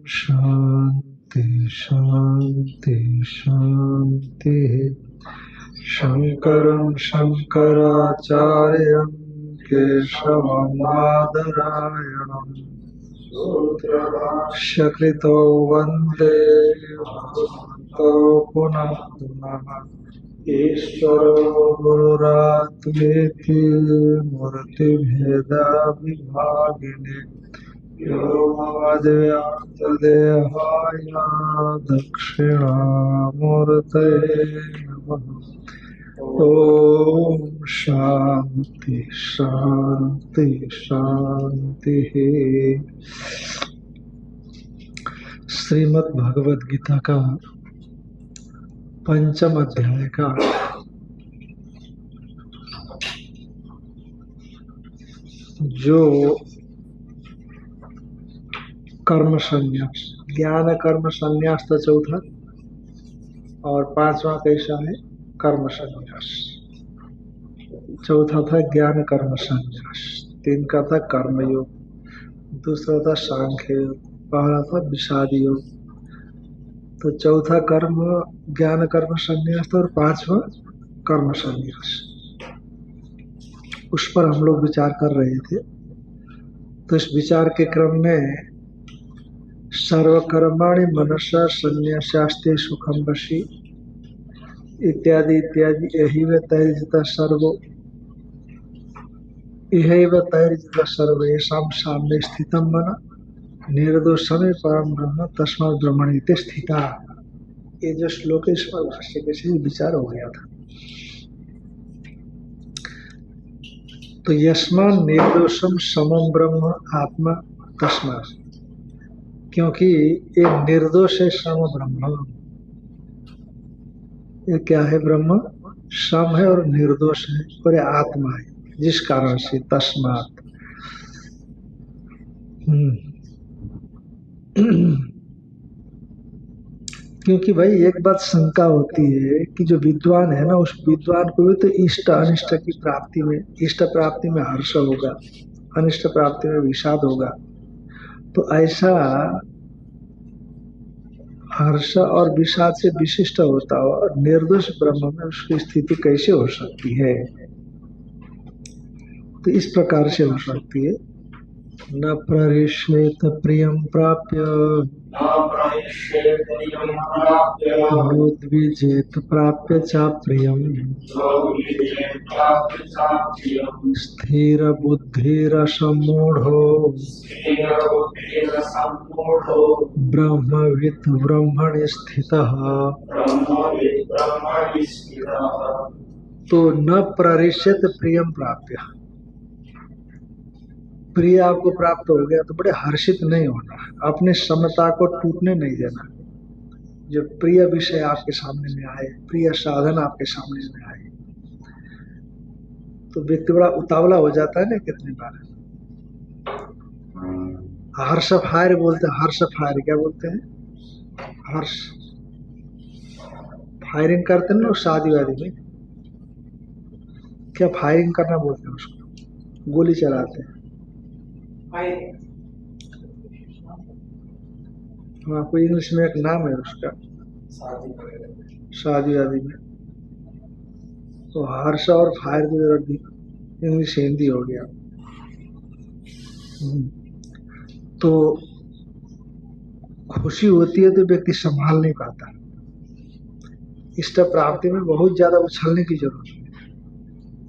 शांति शांति शांति। शंकरं शंकराचार्यं केशवं बादरायणं शकृतो वन्दे भगवन्तो पुनः पुनः। ईश्वरो गुरुरात्मेति मूर्तिभेदविभागिने व्योमवद्व्याप्तदेहाय दक्षिणामूर्तये नमः। ओम शांति शांति शांति। श्रीमद् भगवद गीता का पंचम अध्याय का जो कर्म संन्यास, ज्ञान कर्म संन्यास था चौथा, और पांचवा कैसा है? कर्म संन्यास। चौथा था ज्ञान कर्म संन्यास, तीन का था कर्मयोग, दूसरा था सांख्य योग, पहला था विषाद योग। तो चौथा कर्म ज्ञान कर्म संन्यास था और पांचवा कर्म संन्यास। उस पर हम लोग विचार कर रहे थे। तो इस विचार के क्रम में सर्वकर्माणि मनसा संन्यासास्ते सुखम वशी इत्यादि इत्यादि। यही तैर्जिता सर्वो, यही तैर्जिता सर्व येषां साम्ये स्थितं मन निर्दोषमे परम ब्रह्म तस्मात् ब्रह्मणि स्थिता। ये जो श्लोक है, इस पर भाष्य के से विचार हो गया था। तो यस्मात् निर्दोषम समम ब्रह्म आत्मा तस्मात्, क्योंकि ये निर्दोष है सम ब्रह्म। ये क्या है? ब्रह्म सम है और निर्दोष है और ये आत्मा है, जिस कारण से तस्मात्। क्योंकि भाई एक बात शंका होती है कि जो विद्वान है ना, उस विद्वान को भी तो इष्ट अनिष्ट की प्राप्ति में, इष्ट प्राप्ति में हर्ष होगा, अनिष्ट प्राप्ति में विषाद होगा। तो ऐसा हर्ष और विषाद से विशिष्ट होता हो और निर्दोष ब्रह्म में उसकी स्थिति कैसे हो सकती है? तो इस प्रकार से हो सकती है। न प्ररिष्येत प्रियं प्राप्य नोद्विजेत प्राप्य च प्रियं स्थिर बुद्धिरसम्मूढ़ो ब्रह्मवित् ब्रह्मणि स्थितः। तो न प्ररिष्येत प्रियं प्राप्य, प्रिय आपको प्राप्त हो गया तो बड़े हर्षित नहीं होना, अपने समता को टूटने नहीं देना। जो प्रिय विषय आपके सामने में आए, प्रिय साधन आपके सामने में आए, तो व्यक्ति बड़ा उतावला हो जाता है ना। कितनी बार हर्ष फायर बोलते हैं, हर्ष फायर क्या बोलते हैं? हर्ष फायरिंग करते हैं ना शादी वादी में, क्या फायरिंग करना बोलते हैं उसको? गोली चलाते हैं। हाँ, कोई इंग्लिश में एक नाम है उसका, शादी वादी में। तो हर्ष और फायर की जरूरत भी इंग्लिश हिंदी हो गया। तो खुशी होती है तो व्यक्ति संभाल नहीं पाता। इष्ट प्राप्ति में बहुत ज्यादा उछलने की जरूरत है,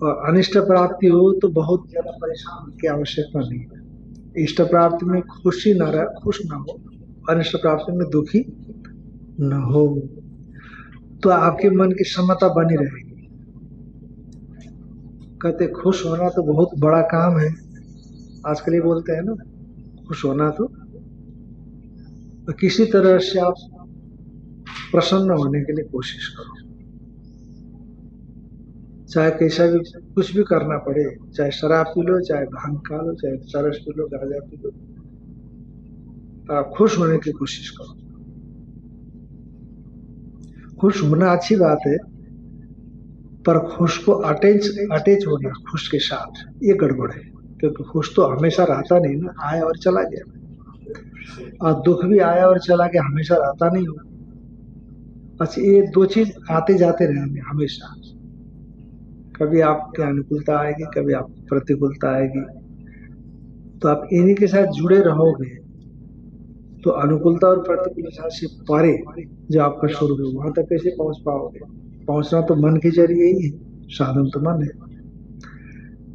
और अनिष्ट प्राप्ति हो तो बहुत ज्यादा परेशान होने की आवश्यकता नहीं है। इष्ट प्राप्ति में खुशी न रहे, खुश न हो, अनिष्ट प्राप्ति में दुखी न हो, तो आपके मन की समता बनी रहेगी। कहते खुश होना तो बहुत बड़ा काम है, आजकल ये बोलते हैं ना, खुश होना तो किसी तरह से आप प्रसन्न होने के लिए कोशिश करो, चाहे कैसा भी कुछ भी करना पड़े, चाहे शराब पी लो, चाहे भांग खा लो, चाहे चरस पी लो, गांजा पी लो, तो आप खुश होने की कोशिश करो। खुश होना अच्छी बात है, पर खुश को अटैच होना खुश के साथ, ये गड़बड़ है। क्योंकि खुश तो हमेशा रहता नहीं ना, आया और चला गया। और दुख भी आया और चला गया, हमेशा रहता नहीं हो। अच्छा, ये दो चीज आते जाते रहेंगे हमेशा। कभी आपके अनुकूलता आएगी, कभी आप प्रतिकूलता आएगी। तो आप इन्हीं के साथ जुड़े रहोगे तो अनुकूलता और प्रतिकूलता से परे जो आपका स्वरूप है वहां तक कैसे पहुंच पाओगे? पहुंचना तो मन के जरिए ही है, साधन तो मन है।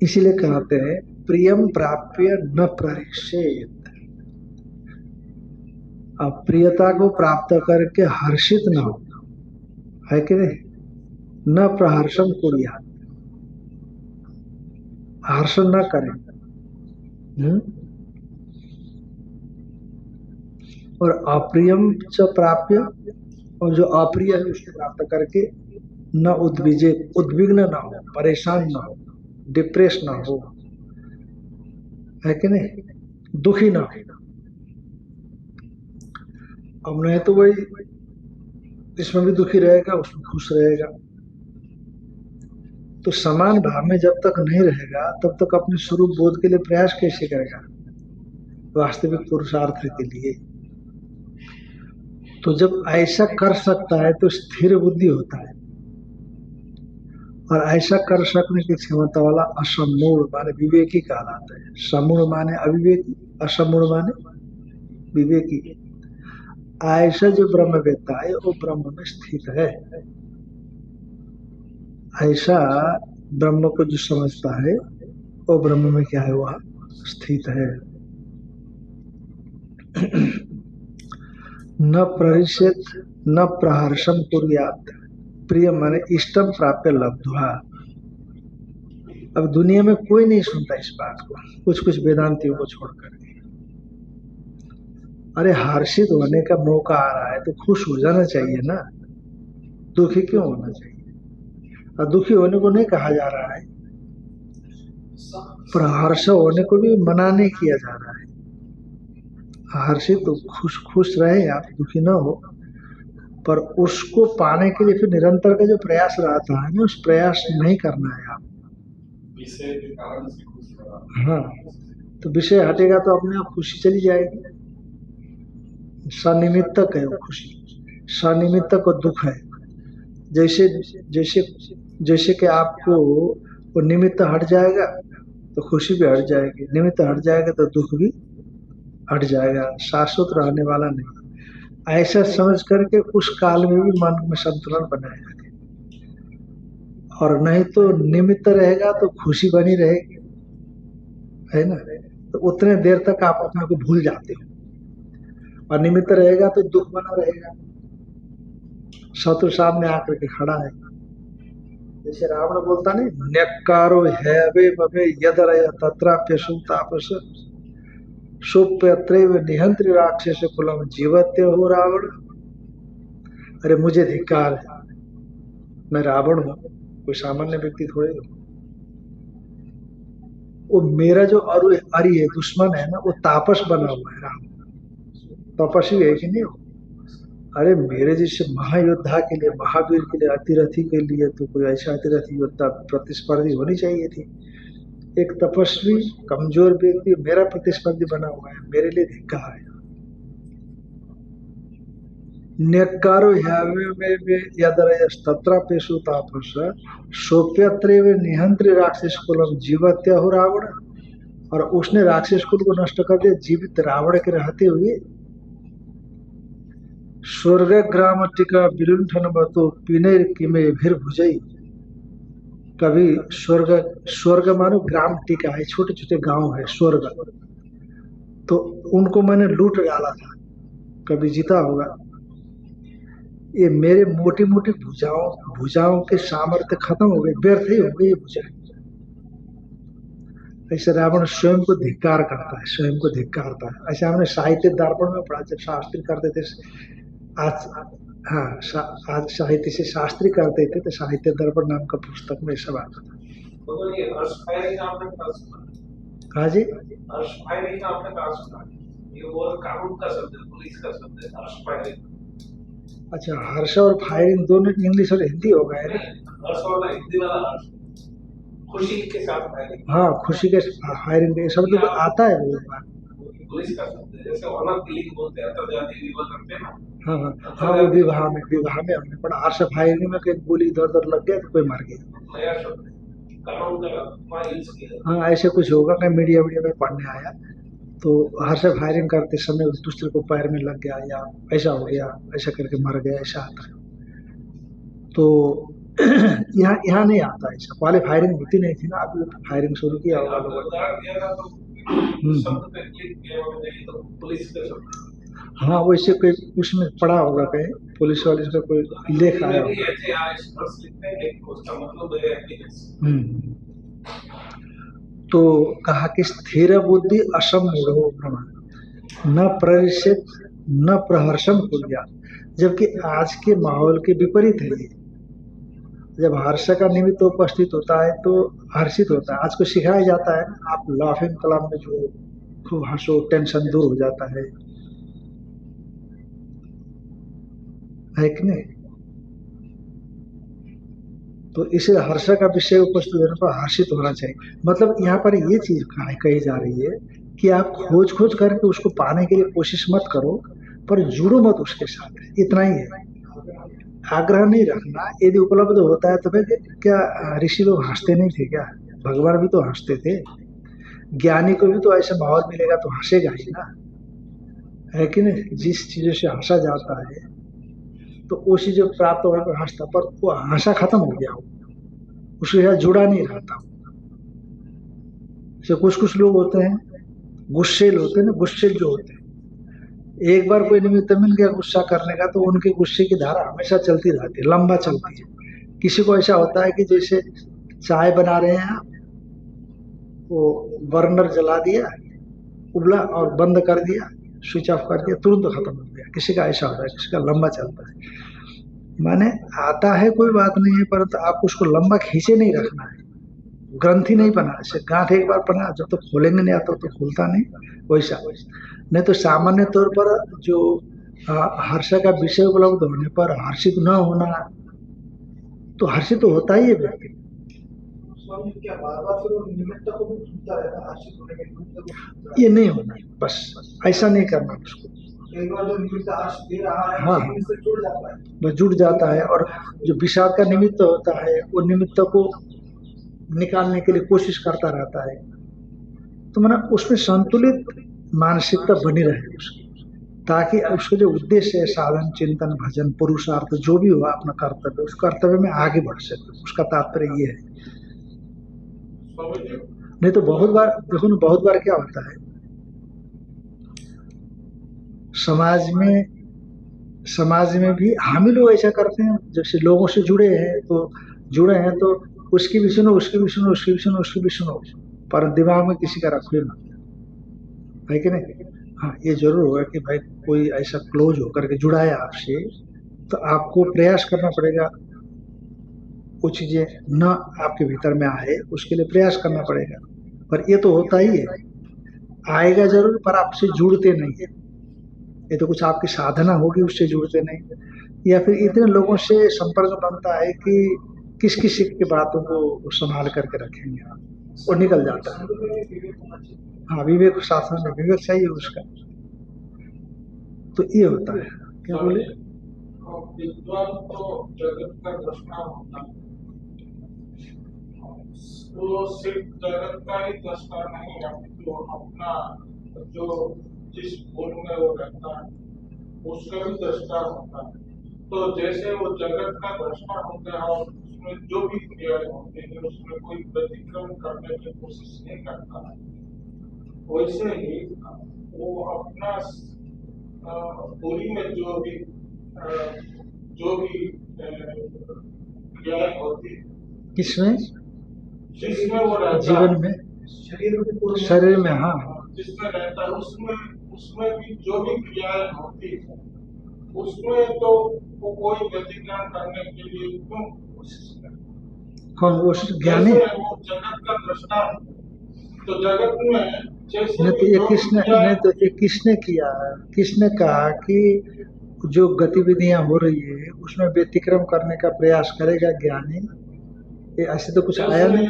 इसीलिए कहते हैं प्रियम प्राप्य न प्रहर्षेत। अब प्रियता को प्राप्त करके हर्षित न हो, है कि नहीं? न प्रहर्षम कुर्या, हर्ष न करें। और अप्रियम च प्राप्य, और जो अप्रिय है उसको प्राप्त करके न उद्विजे, उद्विग्न न हो, परेशान न हो, डिप्रेस ना हो, है कि नहीं? दुखी ना हो। अब नहीं तो वही इसमें भी दुखी रहेगा, उसमें खुश रहेगा। तो समान भाव में जब तक नहीं रहेगा तब तक अपने स्वरूप बोध के लिए प्रयास कैसे करेगा वास्तविक पुरुषार्थ के लिए? तो जब ऐसा कर सकता है तो स्थिर बुद्धि होता है, और ऐसा कर सकने की क्षमता वाला असमूढ़ माने विवेकी कहलाता है। समूढ़ माने अविवेकी, असमूढ़ माने विवेकी। ऐसा जो ब्रह्मवेत्ता है वो ब्रह्म में स्थित है। ऐसा ब्रह्म को जो समझता है वो ब्रह्म में क्या है, वह स्थित है। न प्रहर्षेत न प्रहर्षम कुर्यात्, प्रिय माने इष्टम प्राप्य लब्ध्वा। अब दुनिया में कोई नहीं सुनता इस बात को, कुछ कुछ वेदांतियों को छोड़कर। अरे हर्षित होने का मौका आ रहा है तो खुश हो जाना चाहिए ना, दुखी क्यों होना चाहिए? और दुखी होने को नहीं कहा जा रहा है, प्रहर्ष होने को भी मना नहीं किया जा रहा है। हर्षित तो खुश खुश रहे आप, दुखी ना हो। पर उसको पाने के लिए फिर निरंतर का जो प्रयास रहता है ना, उस प्रयास नहीं करना है आप। विषय के कारण से खुश रहा। हाँ, तो विषय हटेगा तो अपने आप खुशी चली जाएगी। सनिमित्तक है वो खुशी, सनिमित्तक और दुख है। जैसे जैसे जैसे कि आपको वो निमित्त हट जाएगा तो खुशी भी हट जाएगी, निमित्त हट जाएगा तो दुख भी हट जाएगा। शाश्वत रहने वाला नहीं। ऐसा समझ करके उस काल में भी मन में संतुलन बनाया जाए, और नहीं तो निमित्त रहेगा तो खुशी बनी रहेगी, है ना? तो उतने देर तक आप अपने को भूल जाते हो, और निमित्त रहेगा तो दुख बना रहेगा। शत्रु सामने आकर के खड़ा है, जैसे रावण बोलता नहीं, न्यक्कारो है वे बवे यदरय तत्राप्यसु तापस सुप्यत्रैव निहंत्रि राक्षस कुलम जीवत्य हो रावण। अरे मुझे धिक्कार है, मैं रावण हूं, कोई सामान्य व्यक्ति थोड़े हूं। वो मेरा जो अरि है, दुश्मन है ना, वो तापस बना हुआ है। रावण तपस्वी है कि नहीं हो? अरे मेरे जैसे महायोद्धा के लिए, महावीर के लिए, अतिरथी के लिए तो कोई ऐसा अतिरथी योद्धा प्रतिस्पर्धी होनी चाहिए थी। एक तपस्वी कमजोर व्यक्ति मेरा प्रतिस्पर्धी बना हुआ है, मेरे लिए धिक्कार है। न्यक्कारो यदरयस्तत्रापेषु तापस सोप्यत्रैव निहंत्रि राक्षस कुलम जीवत्य हो रावण। और उसने राक्षस कुल को नष्ट कर दिया जीवित रावण के रहते हुए। स्वर्ग ग्राम टिका विलुंठन बतो पिने किमे भीर भुजई। कभी स्वर्ग, स्वर्ग मानो ग्राम टीका है, छोटे छोटे गांव है स्वर्ग, तो उनको मैंने लूट डाला था, कभी जीता होगा। ये मेरे मोटी मोटी भुजाओं के सामर्थ्य खत्म हो गए, व्यर्थ ही हो गई ये भुजाएं। ऐसे रावण स्वयं को धिक्कार करता है, स्वयं को धिक्कारता है। ऐसे हमने साहित्य दर्पण में पढ़ा, जब शास्त्री करते थे आज, हाँ आज साहित्य से शास्त्री करते थे तो साहित्य दर्पण नाम का पुस्तक में सब आता था। तो ये हर्ष फायरिंग आपने कहा सुना? हाँ जी, हर्ष फायरिंग आपने कहा सुना? ये वो कानून का शब्द है, पुलिस का शब्द है, हर्ष फायरिंग। अच्छा, हर्ष और फायरिंग दोनों इंग्लिश और हिंदी हो गए ना? हर्ष वाला हिंदी वाला हर्ष, खुशी के साथ फायरिंग। हाँ, खुशी के फायरिंग, ये शब्द तो आता है बहुत बार। पुलिस कर सकते हैं, जैसे ऑनर किलिंग बोलते हैं, अंतर्जातीय विवाह करते हैं ना। हाँ हाँ हाँ, वो विवाह में हमने पढ़ा, हर्ष फायरिंग में कहीं गोली इधर उधर लग गया तो कोई मर गया। नया शब्द है, कानून का वहाँ यूज किया। हाँ ऐसे कुछ होगा, कहीं मीडिया वीडिया में पढ़ने आया, तो हर्ष फायरिंग करते समय उस दूसरे को पैर में लग गया या ऐसा हो गया, ऐसा करके मर गया, ऐसा आता है। तो यहाँ यहाँ नहीं आता ऐसा, पहले फायरिंग होती नहीं थी ना, अभी फायरिंग शुरू किया होगा आपको लोगों ने। उदाहरण दिया था तो शब्द पे क्लिक किया होगा, नहीं तो पुलिस के शब्द। हाँ वैसे कोई उसमें पढ़ा होगा कहीं, पुलिस वाले का कोई लेख आया होगा। लिखते हैं लेकिन उसका मतलब है एप्लीकेशन। तो कहा कि स्थिर बुद्धि असमूढ़ो भ्रमण, न प्रहर्षित न प्रहर्षम कुर्यात्, जबकि आज के माहौल के विपरीत है ये। जब हर्ष का निमित्त उपस्थित होता है तो हर्षित होता है। आज को सिखाया जाता है ना, आप लाफिंग क्लब में जो खूब हंसो, टेंशन दूर हो जाता है कि नहीं। तो इसे हर्ष का विषय उपस्थित होने पर हर्षित होना चाहिए। मतलब यहाँ पर ये चीज कही जा रही है कि आप खोज खोज करके उसको पाने के लिए कोशिश मत करो, पर जुड़ो मत उसके साथ, इतना ही है। आग्रह नहीं रखना, यदि उपलब्ध होता है तो फिर क्या ऋषि लोग हंसते नहीं थे क्या? भगवान भी तो हंसते थे। ज्ञानी को भी तो ऐसा माहौल मिलेगा तो हंसेगा ही ना, है कि नहीं। जिस चीजों से हंसा जाता है तो वो चीज प्राप्त होने पर हंसता, पर वो हंसा खत्म हो गया, उसके साथ जुड़ा नहीं रहता। जैसे कुछ कुछ लोग होते हैं गुस्सेल होते हैं ना, गुस्सेल जो होते हैं, एक बार कोई निमित्त मिल गया गुस्सा करने का तो उनके गुस्से की धारा हमेशा चलती रहती है, लंबा चलती है। किसी को ऐसा होता है कि जैसे चाय बना रहे हैं आप, वो बर्नर जला दिया, उबला और बंद कर दिया, स्विच ऑफ कर दिया, तुरंत खत्म हो गया। किसी का ऐसा होता है, किसी का लंबा चलता है। माने आता है कोई बात नहीं है, परंतु आप उसको लंबा खींचे नहीं रखना है, ग्रंथि नहीं बना। जैसे गांठ एक बार बना, जब तक खोलेंगे नहीं आता तो खुलता नहीं, वैसा। नहीं तो सामान्य तौर पर जो हर्ष का विषय उपलब्ध होने पर हर्षित न होना, तो हर्षित तो होता ही है व्यक्ति। क्या बार-बार फिर वो निमित्त को भी ढूंढता रहता, हर्षित होने के निमित्त को ढूंढता रहता? ये नहीं होना, बस ऐसा नहीं करना उसको। एक बार जो निमित्त हर्ष दे रहा है, हाँ उसी से जुड़ जाता है। बस जुड़ जाता है, और जो विषाद का निमित्त होता है वो निमित्त को निकालने के लिए कोशिश करता रहता है। तो माना उसमें संतुलित मानसिकता बनी रहे उसकी, ताकि उसका जो उद्देश्य है, साधन चिंतन भजन पुरुषार्थ जो भी हुआ अपना कर्तव्य, उस कर्तव्य में आगे बढ़ सके, उसका तात्पर्य ये है। नहीं तो बहुत बार देखो ना, बहुत बार क्या होता है समाज में भी हम ही लोग ऐसा करते हैं। जैसे लोगों से जुड़े हैं तो उसकी भी सुनो, उसकी भी सुनो, उसकी भी सुनो, उसकी भी सुनो, पर दिमाग में किसी का रखो ना, है कि नहीं। हाँ ये जरूर होगा कि भाई कोई ऐसा क्लोज होकर के जुड़ा है आपसे, तो आपको प्रयास करना पड़ेगा वो चीजें न आपके भीतर में आए, उसके लिए प्रयास करना पड़ेगा। पर ये तो होता ही है, आएगा जरूर, पर आपसे जुड़ते नहीं है। ये तो कुछ आपकी साधना होगी, उससे जुड़ते नहीं, या फिर इतने लोगों से संपर्क बनता है कि किस किस की बातों को संभाल करके रखेंगे आप, और निकल जाता है। हाँ विवेक, शास्त्र में विवेक चाहिए उसका, तो ये होता है। क्या बोले? विद्वान तो जगत का दृष्टा होता है, तो सिर्फ जगत का ही दृष्टा नहीं है, तो अपना जो जिस गुण में वो रहता है उसका भी दृष्टा होता है। तो जैसे वो जगत का दृष्टा होता है और उसमें जो भी क्रियाएं होती है उसमें कोई व्यतिक्रम करने की कोशिश नहीं करता है, वैसे ही वो अपना पूरी में जो भी क्रियाएं होती है, किसमें? जिसमें वो रहता जीवन में, शरीर में, हाँ जिसमें रहता है उसमें भी जो भी क्रियाएं होती है उसमें तो वो कोई व्यतिक्रम करने के लिए क्यों कोशिश करे? कौन? वो ज्ञानी। वो जगत का दृष्टा है, तो जगत में जैसे नहीं तो ये किसने किया? किसने कहा कि जो गतिविधियां हो रही है उसमें व्यतिक्रम करने का प्रयास करेगा ज्ञानी? ये ऐसे तो कुछ आया नहीं।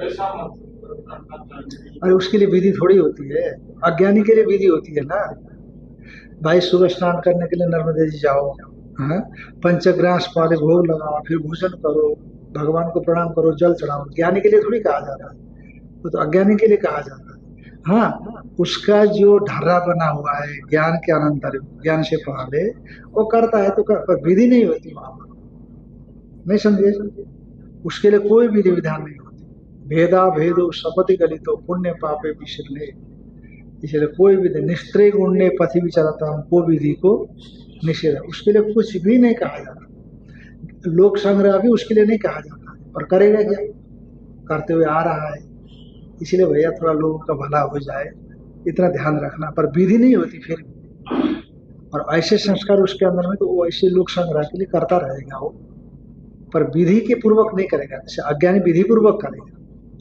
ऐसा मत करना चाहिए। अरे उसके लिए विधि थोड़ी होती है, अज्ञानी के लिए विधि होती है ना। भाई सुबह स्नान करने के लिए नर्मदे जी जाओ, हाँ, पंचग्रास पहले भोग लगाओ, फिर भोजन करो, भगवान को प्रणाम करो, जल चढ़ाओ। ज्ञानी के लिए थोड़ी कहा जाता है, वो तो अज्ञानी के लिए कहा जाता है। हाँ, उसका जो ढर्रा बना हुआ है ज्ञान के अनंतर, ज्ञान से पहले वो करता है तो पर विधि नहीं होती वहां पर, नहीं समझे? उसके लिए कोई विधि विधान नहीं होती। भेदा भेदो सपति गलितो पुण्य पापे विशिले, इसलिए कोई विधि निस्त्रे गुण्य पथि विचरता हूँ, को विधि को निषेध, उसके लिए कुछ भी नहीं कहा जाता। लोक संग्रह भी उसके लिए नहीं कहा जाता, पर करेगा क्या, करते हुए आ रहा है। इसलिए भैया थोड़ा लोगों का भला हो जाए इतना ध्यान रखना, पर विधि नहीं होती फिर भी। और ऐसे संस्कार उसके अंदर में तो वो ऐसे लोक संग्रह के लिए करता रहेगा वो, पर विधि के पूर्वक नहीं करेगा। जैसे अज्ञानी विधि पूर्वक करेगा,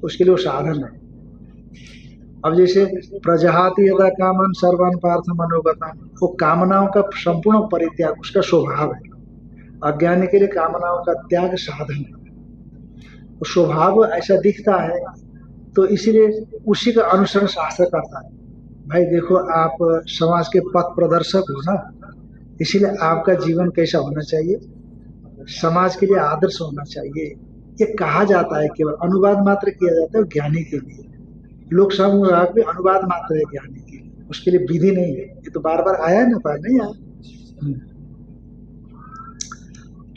उसके लिए वो साधन है। अब जैसे प्रजहाति यदा कामन सर्वान पार्थ मनोगतम, वो कामनाओं का संपूर्ण परित्याग उसका स्वभाव है। अज्ञानी के लिए कामनाओं का त्याग साधन है, वो स्वभाव ऐसा दिखता है, तो इसीलिए उसी का अनुसरण शास्त्र करता है। भाई देखो, आप समाज के पथ प्रदर्शक हो ना, इसीलिए आपका जीवन कैसा होना चाहिए, समाज के लिए आदर्श होना चाहिए। ये कहा जाता है, केवल अनुवाद मात्र किया जाता है ज्ञानी के लिए। लोक संग्रह में अनुवाद मात्र है ज्ञानी के लिए, उसके लिए विधि नहीं है। ये तो बार बार आया है ना, पर नहीं आया।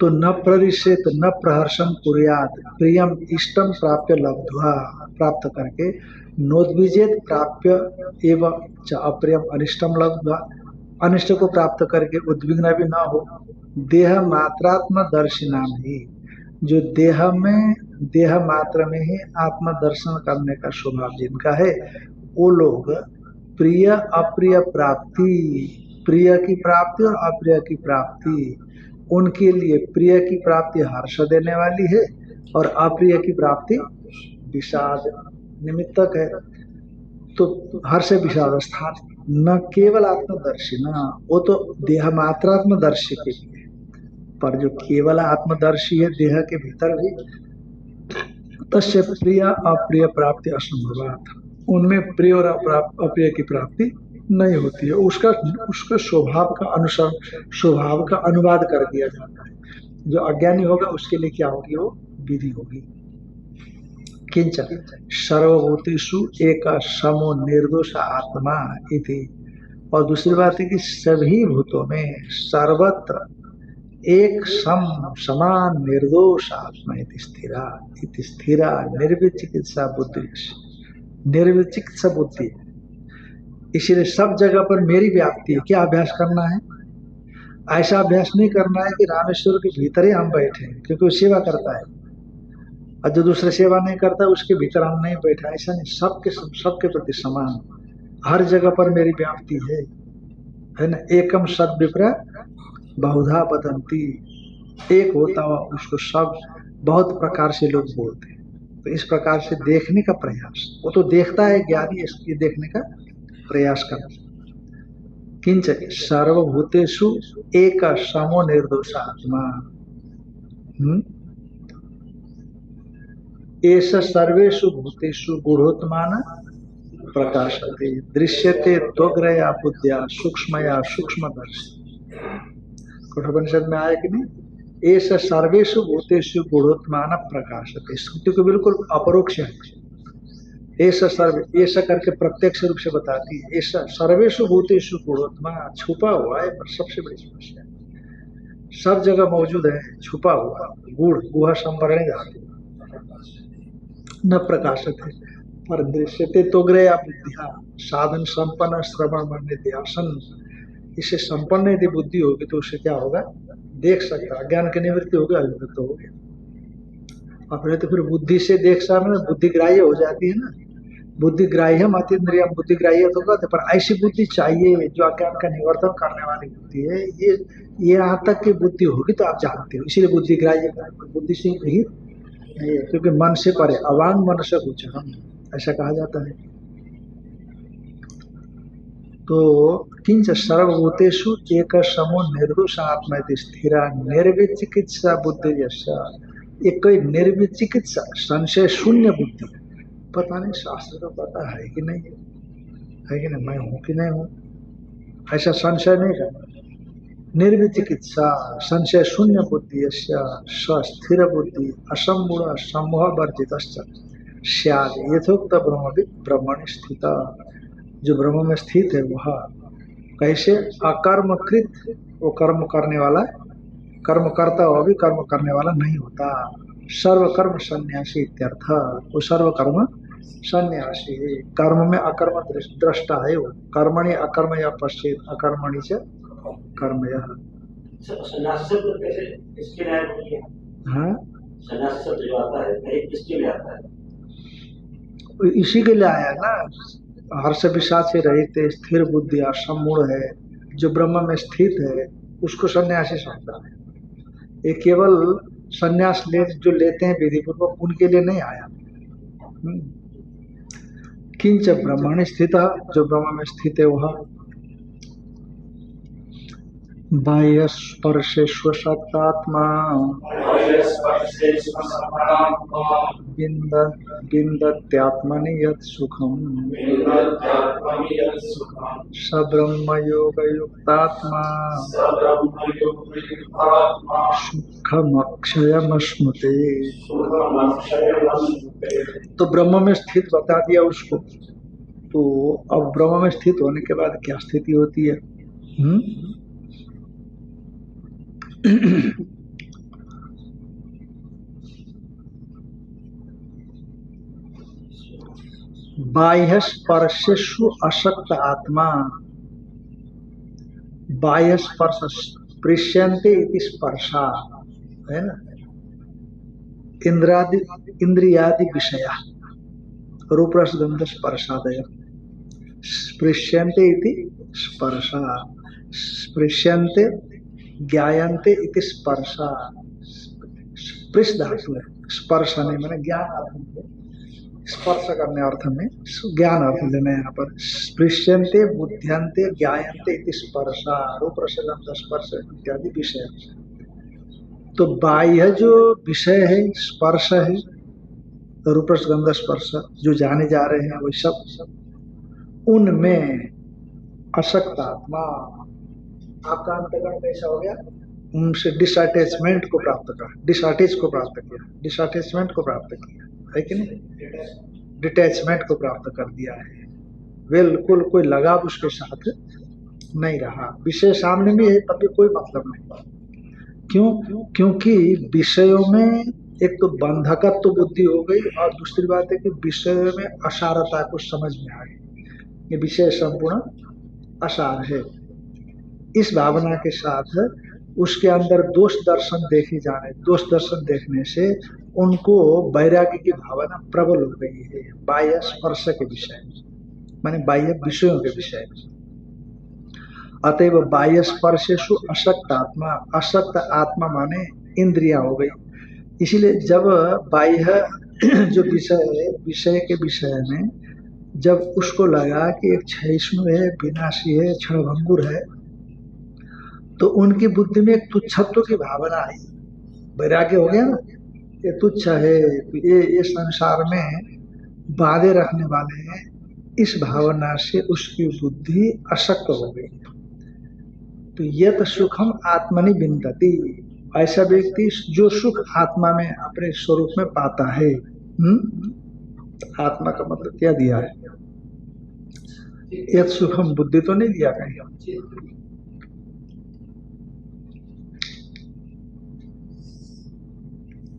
तो न प्ररिषेत न प्रहर्षम कुर्यात प्रियम इष्टम प्राप्य लब्ध्वा, प्राप्त करके नोद्विजेत प्राप्य एवं च अप्रियम अनिष्टम लब्ध्वा, अनिष्ट को प्राप्त करके उद्विग्न भी न हो। देह मात्रात्म दर्शिनाम ही, जो देह मात्र में ही आत्म दर्शन करने का स्वभाव जिनका है, वो लोग प्रिय अप्रिय प्राप्ति, प्रिय की प्राप्ति और अप्रिय की प्राप्ति, उनके लिए प्रिय की प्राप्ति हर्ष देने वाली है और अप्रिय की प्राप्ति विषाद निमित्तक है। तो हर्ष विषाद स्थान न केवल आत्मदर्शी ना, वो तो देह मात्रात्मदर्शी के लिए, पर जो केवल आत्मदर्शी है देह के भीतर भी, तस्य प्रिय अप्रिय प्राप्ति असंभवात, उनमें प्रिय और अप्रिय की प्राप्ति नहीं होती है। उसका स्वभाव का अनुसरण, स्वभाव का अनुवाद कर दिया जाता है। जो अज्ञानी होगा उसके लिए क्या होगी, वो विधि होगी। किंच सर्वभूतेषु एक समो निर्दोष आत्मा इति, और दूसरी बात है कि सभी भूतों में सर्वत्र एक समान निर्दोष आत्मा इति स्थिरा निर्विचिकित्सा बुद्धि, निर्विचिकित्सा बुद्धि। इसीलिए सब जगह पर मेरी व्याप्ति है। क्या अभ्यास करना है, ऐसा अभ्यास नहीं करना है कि रामेश्वर के भीतर ही हम बैठे हैं, क्योंकि वो सेवा करता है, और जो दूसरा सेवा नहीं करता उसके भीतर हम नहीं बैठा। ऐसा नहीं, सबके प्रति समान, हर जगह पर मेरी व्याप्ति है ना। एकम सद विप्र बहुधा वदंती, एक होता हुआ उसको सब बहुत प्रकार से लोग बोलते हैं। तो इस प्रकार से देखने का प्रयास, वो तो देखता है ज्ञानी, इसलिए देखने का प्रयास करना। किंच सर्वभूतेषु एक समो निर्दोष आत्मा, एष सर्वेषु भूतेषु गूढ़ोत्मान प्रकाशते दृश्यते त्वग्रया बुद्ध्या सूक्ष्मया सूक्ष्मदर्शी। कठोपनिषद में आया कि नहीं, एष सर्वेषु भूतेषु गूढ़ोत्मान प्रकाशते, श्रुति को बिल्कुल अपरोक्ष है। ऐसा सर्व, ऐसा करके प्रत्यक्ष रूप से बताती है। ऐसा सर्वेषु भूतेषु गूढ़ोत्मान, छुपा हुआ है, पर सबसे बड़ी समस्या सब जगह मौजूद है, छुपा हुआ गूढ़, गुहा संवरणे धातु, न प्रकाशत है पर दृश्यते तो ग्रया बुद्धिया, साधन संपन्न श्रवण मन ध्यासन, इससे संपन्न यदि बुद्धि होगी तो उससे क्या होगा, देख सकता, ज्ञान की निवृत्ति होगी, अभिवृत्त हो गया। अपने तो फिर बुद्धि से देख सकना, बुद्धि ग्राह्य हो जाती है ना, बुद्धि ग्राह्य अतीन्द्रिय बुद्धि ग्राह्य तो कहते, पर ऐसी बुद्धि चाहिए जो अज्ञान का निवर्तन करने वाली बुद्धि है। ये यहाँ तक की बुद्धि होगी तो आप जानते हो, इसीलिए बुद्धि ग्राह्य, बुद्धि से ही, क्योंकि मन से परे, अवांग मन से गोचरम ऐसा कहा जाता है। तो किंच सर्वभूतेषु एक समो निर्दोष आत्मा स्थिरा निर्विचिकित्सा बुद्धि, जैसा एक कोई निर्विचिकित्सा संशय शून्य बुद्धि, पता नहीं, शास्त्र तो पता है कि नहीं, है कि नहीं, मैं हूं कि नहीं हूं, ऐसा संशय नहीं करना। निर्विचिकित्सा संशय शून्य बुद्धि स्थिर बुद्धि असमूढ़ समूह वर्जित स्याद यथोक्त ब्रह्मविद ब्रह्मणि स्थित। जो ब्रह्म में स्थित है वह कैसे? अकर्मकृत, वो कर्म करने वाला, कर्म करता हुआ भी कर्म करने वाला नहीं होता। सर्वकर्म सन्यासी इत्यर्थ, वो सर्वकर्म सन्यासी है। कर्म में अकर्म दृष्टा है वो। कर्मणि अकर्म या पश्चित अकर्मणि से कर्म यह। सन्यास शब्द कैसे किसके लिए है? हाँ, सन्यास शब्द जो आता है कहीं किसके लिए आता है? इसी के लिए आया ना, हर्ष विषाद से रहित है, स्थिर बुद्धि असमूढ़ है, जो ब्रह्म में स्थित है उसको सन्यासी समझता है। ये केवल सन्यास जो लेते हैं विधि पूर्वक उनके लिए नहीं आया। किंच ब्रह्मणि स्थित, जो ब्रह्म में स्थित है वह बाह्य स्पर्शेष्वशक्तात्मा विन्दत्यात्मनि यत् सुखम् स ब्रह्मयोगयुक्तात्मा सुखमक्षयमश्नुते। तो ब्रह्म में स्थित बता दिया उसको। तो अब ब्रह्म में स्थित होने के बाद क्या स्थिति होती है? बाह्य स्पर्शेषु अशक्त आत्मा, बाह्य स्पर्श स्पृश्यन्ते इति स्पर्शा है ना, इंद्रियादि विषय रूप रस गंध स्पर्शादय स्पृश्यन्ते इति स्पर्शा, स्पृश्यन्ते ज्ञायन्ते इति स्पर्शा। स्पृश धातु है, स्पर्श नहीं मैंने ज्ञान अर्थ में, स्पर्श करने अर्थ में ज्ञान अर्थ लेना यहाँ पर। स्पृश्यन्ते बुध्यन्ते ज्ञायन्ते इति स्पर्शा रूप रस गंध स्पर्श इत्यादि विषय। तो बाह्य जो विषय है स्पर्श है, रूप रस गंध स्पर्श जो जाने जा रहे हैं वो सब, उनमें अशक्त आत्मा, आपका अंतकरण कैसा हो गया? उनसे डिसअटैचमेंट को प्राप्त कर, डिसअटैच को प्राप्त किया, डिसअटैचमेंट को प्राप्त किया है कि नहीं, डिटैचमेंट को प्राप्त कर दिया है। बिल्कुल कोई लगाव उसके साथ नहीं रहा। विषय सामने भी है तब भी कोई मतलब नहीं। क्यों? क्योंकि विषयों में एक तो बंधकत्व तो बुद्धि हो गई, और दूसरी बात है कि विषय में असारता को समझ में आ गई, ये विषय संपूर्ण असार है। इस भावना के साथ उसके अंदर दोष दर्शन देखे जाने, दोष दर्शन देखने से उनको वैराग्य की भावना प्रबल हो गई है बाह्य स्पर्श के विषय में, माने बाह्य विषयों के विषय में। अतएव बाह्य स्पर्शेषु अशक्त आत्मा, अशक्त आत्मा माने इंद्रियां हो गई। इसीलिए जब बाह्य जो विषय है, विषय के विषय में जब उसको लगा कि एक क्षयिष्णु है, विनाशी है, क्षणभंगुर है, तो उनकी बुद्धि में एक तुच्छत्व की भावना आई, वैराग्य हो गया ना, ये तुच्छ है, ये संसार में बाधे रखने वाले हैं, इस भावना से उसकी बुद्धि अशक्त हो गई। तो यत सुखम आत्मनि विन्दति, ऐसा व्यक्ति जो सुख आत्मा में अपने स्वरूप में पाता है। आत्मा का मतलब क्या दिया है? यत सुखम बुद्धि तो नहीं दिया कहीं।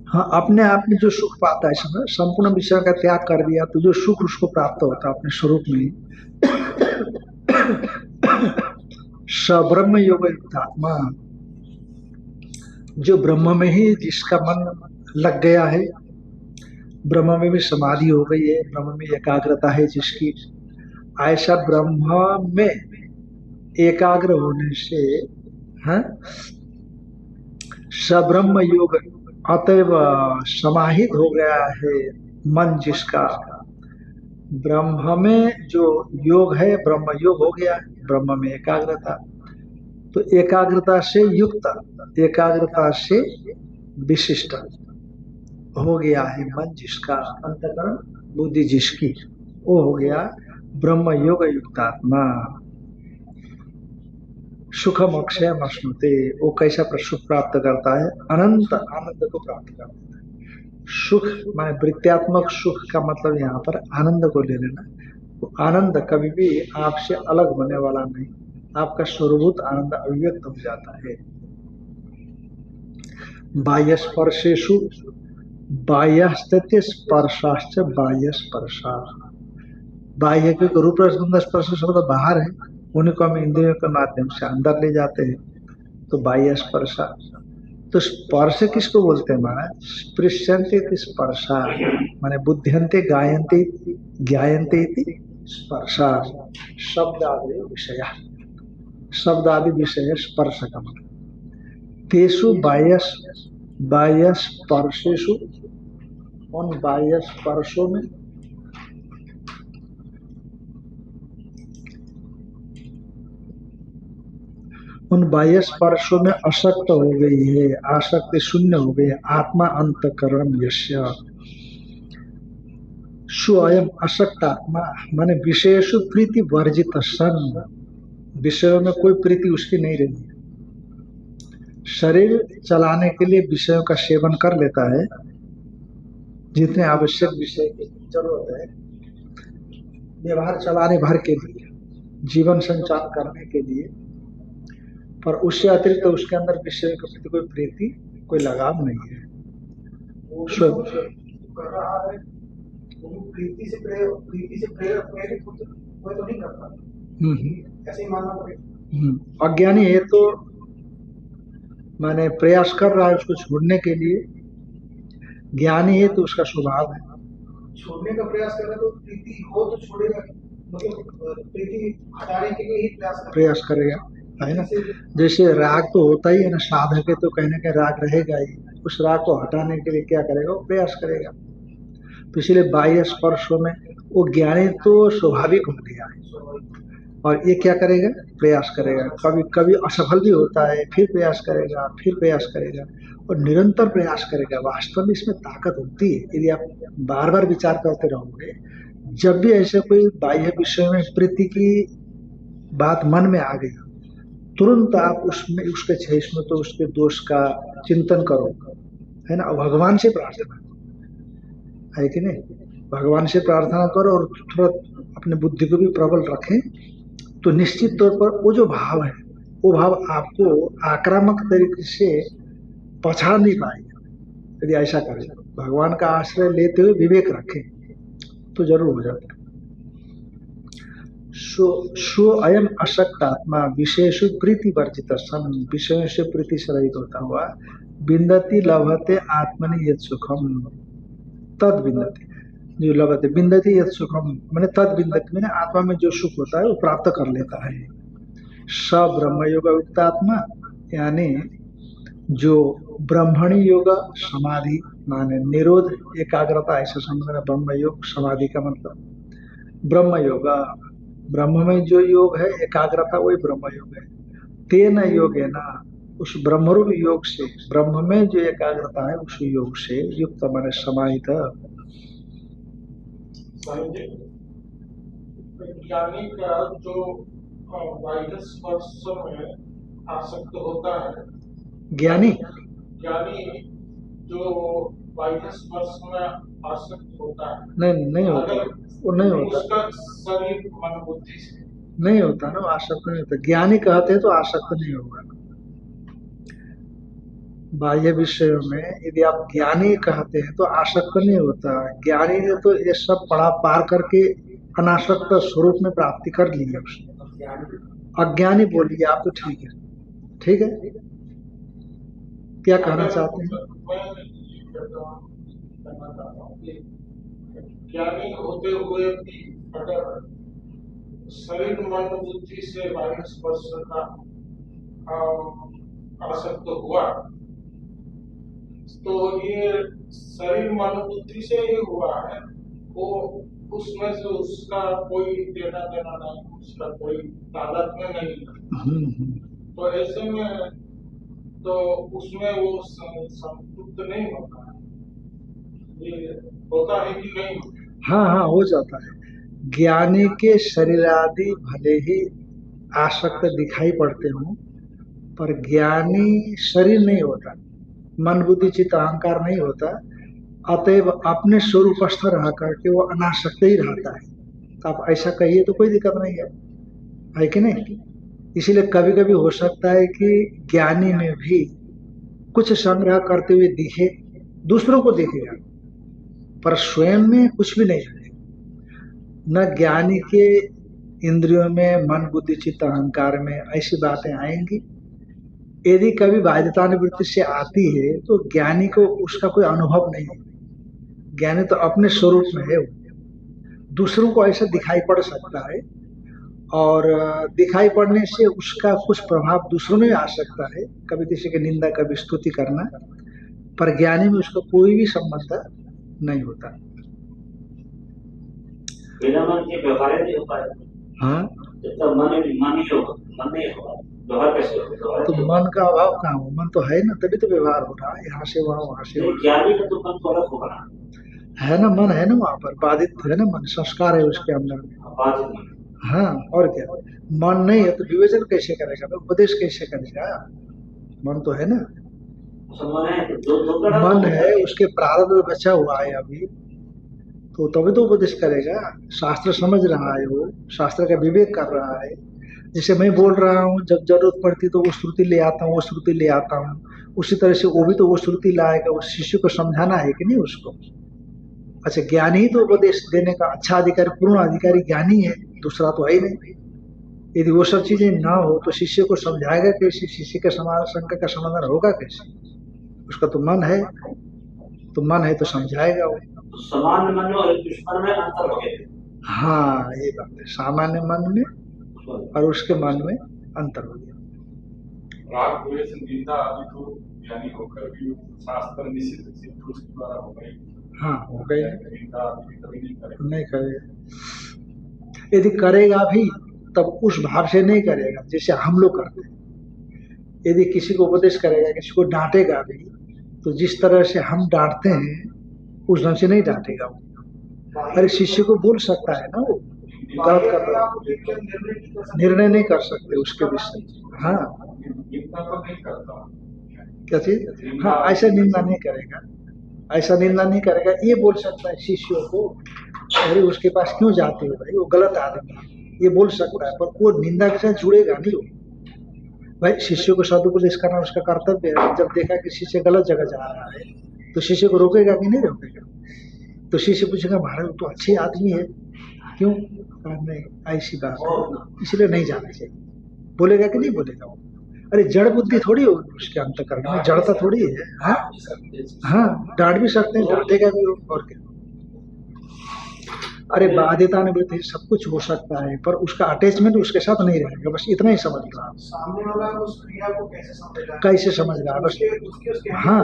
हाँ, अपने आप में जो सुख पाता है, समय संपूर्ण विषय का त्याग कर दिया तो जो सुख उसको प्राप्त होता है अपने स्वरूप में। सब्रह्म योग युक्त आत्मा, जो ब्रह्म में ही जिसका मन लग गया है, ब्रह्म में भी समाधि हो गई है, ब्रह्म में एकाग्रता है जिसकी, ऐसा ब्रह्म में एकाग्र होने से सब्रह्म योग, अतएव समाहित हो गया है मन जिसका, ब्रह्म में जो योग है ब्रह्म योग हो गया, ब्रह्म में एकाग्रता। तो एकाग्रता से युक्त, एकाग्रता से विशिष्ट, हो गया है मन जिसका, अंतकरण बुद्धि जिसकी, वो हो गया ब्रह्म योग युक्तात्मा। सुखम अक्षय अश्नुते, वो कैसा सुख प्राप्त करता है? अनंत आनंद को प्राप्त करता है। सुख माने वृत्त्यात्मक सुख का मतलब यहाँ पर आनंद को ले लेना। वो आनंद कभी भी आपसे अलग होने वाला नहीं, आपका स्वरूभूत आनंद अभिव्यक्त हो जाता है। बाह्य स्पर्शेषु बाह्यस्थित स्पर्शाश्च बाह्य स्पर्शा। बाह्य के रूप रसगंध स्पर्श शब्द बाहर है, उन्हीं को हम इंद्रियों के माध्यम से अंदर ले जाते हैं, तो बाह्य स्पर्शा। तो स्पर्श किसको बोलते हैं महाराज? स्पृश्यन्ते इति स्पर्शा, माने बुद्ध्यन्ते गायन्ते ज्ञायन्ते इति स्पर्शा। शब्द आदि विषय, शब्द आदि विषय स्पर्श का मतलब। तेषु बाह्य स्पर्शेषु, उन बाह्य स्पर्शों में, उन बाह्य स्पर्शों में असक्त हो गई है, आसक्ति शून्य हो गई है आत्मा अंतकरण यस्य। स्वयं असक्त आत्मा माने विषयेषु प्रीति वर्जित सन, विषयों में कोई प्रीति उसकी नहीं रही है। शरीर चलाने के लिए विषयों का सेवन कर लेता है, जितने आवश्यक विषय की जरूरत है व्यवहार चलाने भर के लिए, जीवन संचार करने के लिए, पर उससे अतिरिक्त तो उसके अंदर विषय के प्रति कोई प्रीति, कोई लगाव नहीं है। कर रहा है वो प्रीति से प्रेरित कोई तो नहीं करता, ऐसे ही मानना पड़ेगा। अज्ञानी है तो माने प्रयास कर रहा है उसको छोड़ने के लिए, ज्ञानी है तो उसका स्वभाव है छोड़ने का प्रयास कर रहा है, तो प्रीति हो तो छोड़ेगा, मतलब प्रीति हटाने के लिए ही प्रयास करेगा, है ना। जैसे राग तो होता ही है ना, साधक है तो कहने के राग रहेगा ही, उस राग को हटाने के लिए क्या करेगा? वो प्रयास करेगा। तो इसलिए बाह्य स्पर्शों में वो ज्ञानी तो स्वाभाविक हो गया है, और ये क्या करेगा? प्रयास करेगा। कभी कभी असफल भी होता है, फिर प्रयास करेगा, फिर प्रयास करेगा, और निरंतर प्रयास करेगा। वास्तव में इसमें ताकत होती है, यदि आप बार बार विचार करते रहोगे। जब भी ऐसे कोई बाह्य विषय में प्रीति की बात मन में आ गई, तुरंत आप उसमें उसके क्षेत्र में तो उसके दोष का चिंतन करो, है ना। भगवान से प्रार्थना है कि नहीं, भगवान से प्रार्थना करो, और थोड़ा अपने बुद्धि को भी प्रबल रखें, तो निश्चित तौर पर वो जो भाव है, वो भाव आपको आक्रामक तरीके से पछाड़ नहीं पाएगा। यदि ऐसा करें, भगवान का आश्रय लेते हुए विवेक रखें, तो जरूर हो जाता है। सो अयम अशक्त आत्मा विषयेषु प्रीति वर्जित सन, विषयों से प्रीति से रहित होता हुआ, बिंदति लभते आत्मनि यत् सुखम तद बिंदति, जो लभते बिंदति यत् सुखम मैंने तद बिंदति मैंने आत्मा में जो सुख होता है वो प्राप्त कर लेता है। स ब्रह्म योग युक्त आत्मा, यानी जो ब्रह्मणी योग समाधि माने निरोध एकाग्रता, ऐसा समझना। ब्रह्म योग समाधि का मतलब ब्रह्म योग, ब्रह्म में जो योग है एकाग्रता, वही ब्रह्म योग है। तेन योग है ना, उस ब्रह्मरूप योग से, ब्रह्म में जो एकाग्रता है उस योग से युक्त माने समाहित। ज्ञानी का जो बाह्य स्पर्श में आसक्त होता है, ज्ञानी जो बाह्य स्पर्श में आसक्त होता है, नहीं होता, वो नहीं होता, उसका शरीर मन बुद्धि से नहीं होता ना, आसक्त नहीं होता। ज्ञानी कहते हैं तो आसक्त नहीं होगा। बाह्य विषयों में यदि आप ज्ञानी कहते हैं तो आसक्त नहीं होता। ज्ञानी ने तो ये सब पढ़ा पार करके अनासक्त स्वरूप में प्राप्ति कर ली है उसने। अज्ञानी बोलिए आप तो ठीक है, ठीक है। क्या कहना चाहते हैं? ज्ञानी होते हुए भी अगर शरीर मन बुद्धि से बाह्य स्पर्श का आसक्त हुआ, तो ये शरीर मन बुद्धि से ही हुआ है, वो उसमें से उसका कोई देना नहीं, उसका कोई तादात्म्य नहीं। तो ऐसे में तो उसमें वो संतुष्ट नहीं होता है। ये होता है कि नहीं? हाँ हाँ, हो जाता है। ज्ञानी के शरीर आदि भले ही आसक्त दिखाई पड़ते हों, पर ज्ञानी शरीर नहीं होता, मन बुद्धि चित्त अहंकार नहीं होता, अतएव अपने स्वरूपस्थ रह करके वो अनासक्त ही रहता है। तो आप ऐसा कहिए तो कोई दिक्कत नहीं है कि नहीं? इसीलिए कभी कभी हो सकता है कि ज्ञानी में भी कुछ संग्रह करते हुए दिखे, दूसरों को दिखेगा, पर स्वयं में कुछ भी नहीं है। न ज्ञानी के इंद्रियों में, मन बुद्धि चित्त अहंकार में ऐसी बातें आएंगी। यदि कभी बाध्यता निवृत्ति से आती है तो ज्ञानी को उसका कोई अनुभव नहीं है। ज्ञानी तो अपने स्वरूप में है, दूसरों को ऐसा दिखाई पड़ सकता है, और दिखाई पड़ने से उसका कुछ प्रभाव दूसरों में आ सकता है, कभी किसी की निंदा कभी स्तुति करना, पर ज्ञानी में उसका कोई भी संबंध नहीं होता। बिना मन के व्यवहार नहीं हो पाएगा। हाँ, जब तक मन नहीं होगा, व्यवहार कैसे होगा? तो मन का अभाव कहाँ हो? मन तो है ना, तभी तो व्यवहार हो रहा है, यहाँ से वहाँ से वहाँ। ज्ञानी का तो मन थोड़ा होगा ना, है ना, मन है ना वहाँ पर, बाधित है ना मन, संस्कार है उसके अंदर। हाँ, और क्या? मन नहीं है तो विवेचन कैसे करेगा, तो उपदेश कैसे करेगा? मन तो है ना, मन है, उसके प्रारब्ध बचा हुआ है अभी, तो तभी तो उपदेश करेगा। शास्त्र समझ रहा है, वो शास्त्र का विवेक कर रहा है। जैसे मैं बोल रहा हूँ, जब जरूरत पड़ती तो वो श्रुति ले आता हूँ, वो श्रुति ले आता हूँ, उसी तरह से वो भी तो वो श्रुति लाएगा, वो शिष्य को समझाना है कि नहीं उसको। अच्छा, ज्ञानी ही तो उपदेश देने का अच्छा अधिकारी, पूर्ण अधिकारी ज्ञानी है, दूसरा तो है ही नहीं। यदि वो सब चीजें ना हो तो शिष्य को समझाएगा कैसे? शिष्य का शंका का समाधान होगा कैसे? उसका तो मन है, तो मन है तो समझाएगा वो। सामान्य मन और दुश्मन में अंतर हो गया। हाँ, ये बात है, सामान्य मन में और उसके मन में अंतर हो गया। राग द्वेष निंदा आदि तो ज्ञानी होकर भी शास्त्र निषिद्ध सिद्ध उसके द्वारा हो गई। हाँ, हो गए। निंदा आदि कभी नहीं करेगा। यदि करेगा भी तब उस भाव से नहीं करेगा जैसे हम लोग करते हैं। यदि किसी को उपदेश करेगा, किसी को डांटेगा भी, तो जिस तरह से हम डांटते हैं उस ढंग से नहीं डांटेगा वो। अरे शिष्य को बोल सकता है ना, वो गलत कर रहा है, निर्णय नहीं कर सकते उसके विषय। हाँ, निंदा तो नहीं करता। क्या चीज? हाँ, ऐसा निंदा नहीं करेगा, ऐसा निंदा नहीं करेगा। ये बोल सकता है शिष्यों को, अरे उसके पास क्यों जाते हो भाई, वो गलत आदमी है, ये बोल सकता है, पर वो निंदा के साथ जुड़ेगा नहीं वो। भाई शिष्य को सदुपदेश करना उसका कर्तव्य है। जब देखा कि शिष्य गलत जगह जा रहा है तो शिष्य को रोकेगा कि नहीं रोकेगा? तो शिष्य पूछेगा, महाराज तो अच्छे आदमी है, क्यों? नहीं, ऐसी बात है, इसलिए नहीं जाना चाहिए। बोलेगा कि नहीं बोलेगा वो? अरे जड़ बुद्धि थोड़ी होगी उसके अंतःकरण में, जड़ता थोड़ी है। हाँ, डांट भी सकते हैं, डांटेगा भी वो, और क्या। अरे बाध्यता निवृत्ति सब कुछ हो सकता है, पर उसका अटैचमेंट उसके साथ नहीं रहेगा, बस इतना ही समझ रहा। सामने वाला उस क्रिया को कैसे समझ रहा है बस। हाँ,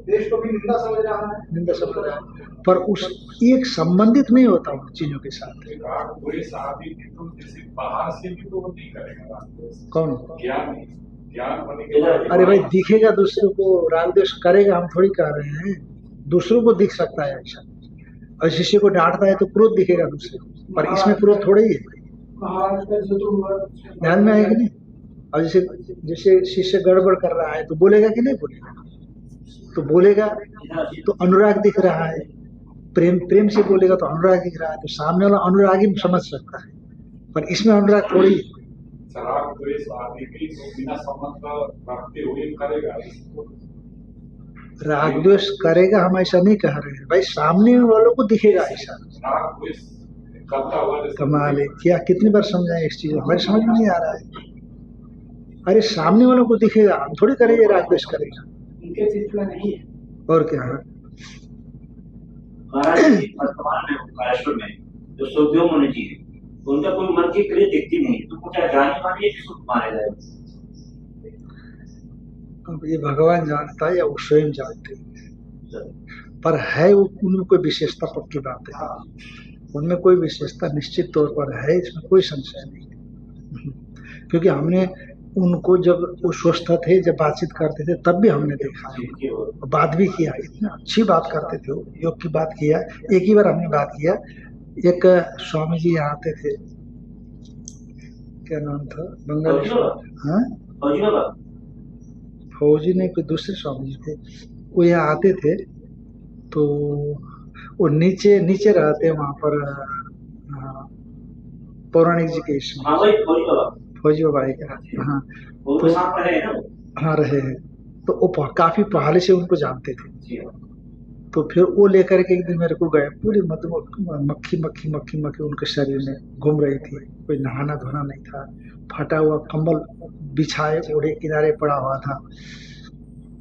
देश को भी निंदा समझ रहा है, निंदा समझ रहा है, पर उस एक संबंधित नहीं होता उन चीजों के साथ। बाहर से भी तो नहीं करेगा। कौन? ज्ञान होने के बाद। अरे भाई दिखेगा दूसरों को, राग द्वेष करेगा, हम थोड़ी कर रहे हैं, दूसरों को दिख सकता है ऐसा। और शिष्य को डांटता है तो क्रोध दिखेगा दूसरे को, पर इसमें क्रोध थोड़ा ही है। ध्यान में आएगा नहीं? और जैसे शिष्य गड़बड़ कर रहा है तो बोलेगा कि नहीं बोलेगा? तो बोलेगा तो अनुराग दिख रहा है, प्रेम से बोलेगा तो अनुराग दिख रहा है, तो सामने वाला अनुरागी समझ सकता है, पर इसमें अनुराग थोड़ी है। राग द्वेष करेगा हम ऐसा नहीं कह रहे हैं भाई, सामने वालों को दिखेगा ऐसा। कमाल है, क्या कितनी बार समझाएं इस चीज, हमारे समझ में नहीं आ रहा है। अरे सामने वालों को दिखेगा, हम थोड़ी करेंगे राग द्वेष करेगा, उनके चित्त में नहीं है। और क्या है? वर्तमान में जो सुखदेव मुनि जी है, उनका कोई मन की क्रिया दिखती नहीं, तो कुछ जाने मानिए कि सुख मारे जाए। अब ये भगवान जानता है या वो स्वयं जानते हैं, पर है वो उनमें कोई विशेषता, पक्की बात है, उनमें कोई विशेषता निश्चित तौर पर है, इसमें कोई संशय नहीं है। क्योंकि हमने उनको जब वो स्वस्थ थे, जब बातचीत करते थे तब भी हमने देखा है, बात भी किया, इतना अच्छी बात करते थे वो, योग की बात किया। एक ही बार हमने बात किया, एक स्वामी जी यहाँ आते थे, क्या नाम था, बंगाली, हाँ फौजी नहीं, कोई दूसरे स्वामी जी थे, वो यहाँ आते थे, तो वो नीचे नीचे रहते वहां पर पौराणिक जी के इसमें, फौजी बाबा का, हाँ तो हाँ रहे हैं, तो वो काफी पहले से उनको जानते थे। तो फिर वो लेकर के एक दिन मेरे को गए, पूरी मतलब मक्खी मक्खी मक्खी मक्खी उनके शरीर में घूम रही थी, कोई नहाना धोना नहीं था, फटा हुआ कंबल बिछाए ओढ़े किनारे पड़ा हुआ था।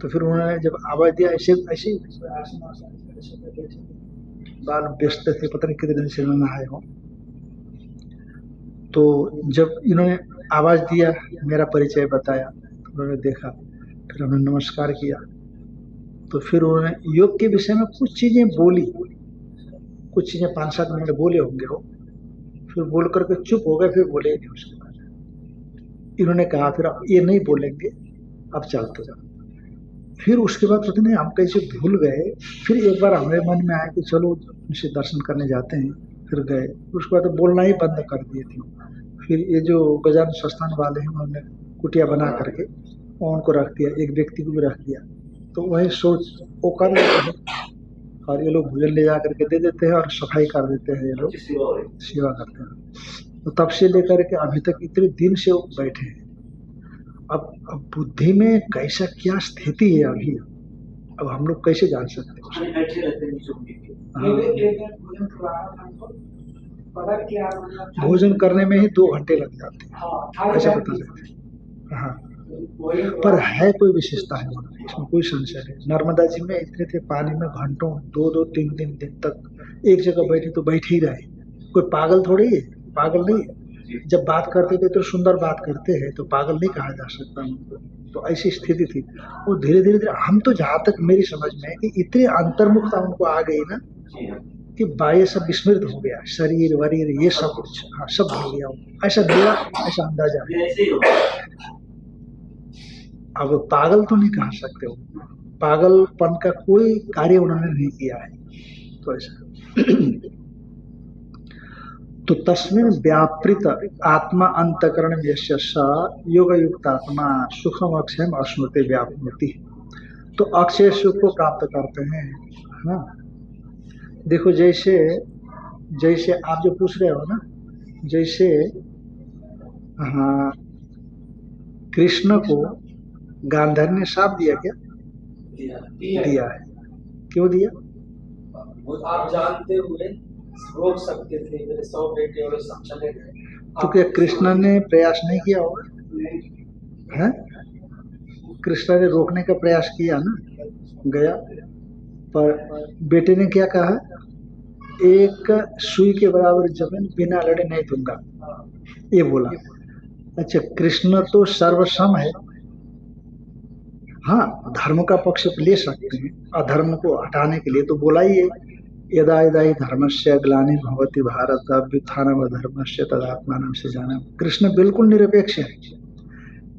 तो फिर उन्होंने जब आवाज दिया, ऐसे ऐसे बाल बेचते थे, पता नहीं कितने दिन से नहाए हो। तो जब इन्होंने आवाज दिया, मेरा परिचय बताया, तो उन्होंने देखा, फिर हमने नमस्कार किया। तो फिर उन्होंने योग के विषय में कुछ चीजें बोली, कुछ चीजें 5-7 मिनट बोले होंगे वो, फिर बोल करके चुप हो गए, फिर बोले ही नहीं। उसके बाद इन्होंने कहा फिर अब ये नहीं बोलेंगे, अब चलते जाओ। फिर उसके बाद पता नहीं हम कैसे भूल गए, फिर एक बार हमारे मन में आया कि चलो उनसे दर्शन करने जाते हैं, फिर गए। उसके बाद तो बोलना ही बंद कर दिए थे। फिर ये जो गजानन संस्थान वाले हैं, उन्होंने कुटिया बना करके उनको रख दिया, एक व्यक्ति को भी रख दिया, तो वही सोच वो कर लेते हैं, और ये लोग भोजन ले जा करके दे देते हैं और सफाई कर देते हैं, ये लोग सेवा करते हैं। तो तब से लेकर के अभी तक इतने दिन से वो बैठे हैं। अब बुद्धि में कैसा क्या स्थिति है अभी, अब हम लोग कैसे जान सकते हैं। भोजन करने में ही 2 घंटे लग जाते हैं, ऐसा बता सकते हैं। हाँ, पर है कोई विशेषता है, इसमें कोई संशय नहीं। नर्मदा जी में इतने थे पानी में घंटों, 2-2, 3-3 दिन तक एक जगह बैठे तो बैठे ही रहे। कोई पागल थोड़ी है, पागल नहीं है। जब बात करते थे तो सुंदर बात करते हैं, तो पागल नहीं कहा जा सकता उनको। तो ऐसी स्थिति थी। और धीरे धीरे हम तो, जहाँ तक मेरी समझ में है कि इतनी अंतर्मुखता उनको आ गई ना कि बाह्य सब विस्मृत हो गया, शरीर वरीर ये सब कुछ, हाँ सब भूल गया, ऐसा मेरा ऐसा अंदाजा है। अब पागल तो नहीं कह सकते हो, पागलपन का कोई कार्य उन्होंने नहीं किया है, तो ऐसा। तो तस्मिन् व्यापृत आत्मा अंतकरण यस्य स योग युक्त आत्मा सुखम अक्षयम अश्नुते व्याप्नोति। तो अक्षय सुख को प्राप्त करते हैं, है ना। देखो जैसे जैसे आप जो पूछ रहे हो ना, जैसे हाँ, कृष्ण को गांधार ने शाप दिया क्या? दिया है। क्यों दिया? आप जानते हुए रोक सकते थे, मेरे 100 बेटे और सब चले गए। तो क्या कृष्ण ने प्रयास नहीं किया होगा? है, कृष्ण ने रोकने का प्रयास किया ना, गया, पर बेटे ने क्या कहा, एक सुई के बराबर जमीन बिना लड़े नहीं दूंगा, ये बोला। अच्छा, कृष्ण तो सर्वसम है, हाँ धर्म का पक्ष ले सकते हैं, अधर्म को हटाने के लिए तो बोला ही है, यदा यदा ही धर्मस्य ग्लानिर्भवति भारत अभ्युत्थानम् अधर्मस्य तदात्मानं सृजाम्यहम्। कृष्ण बिल्कुल निरपेक्ष है,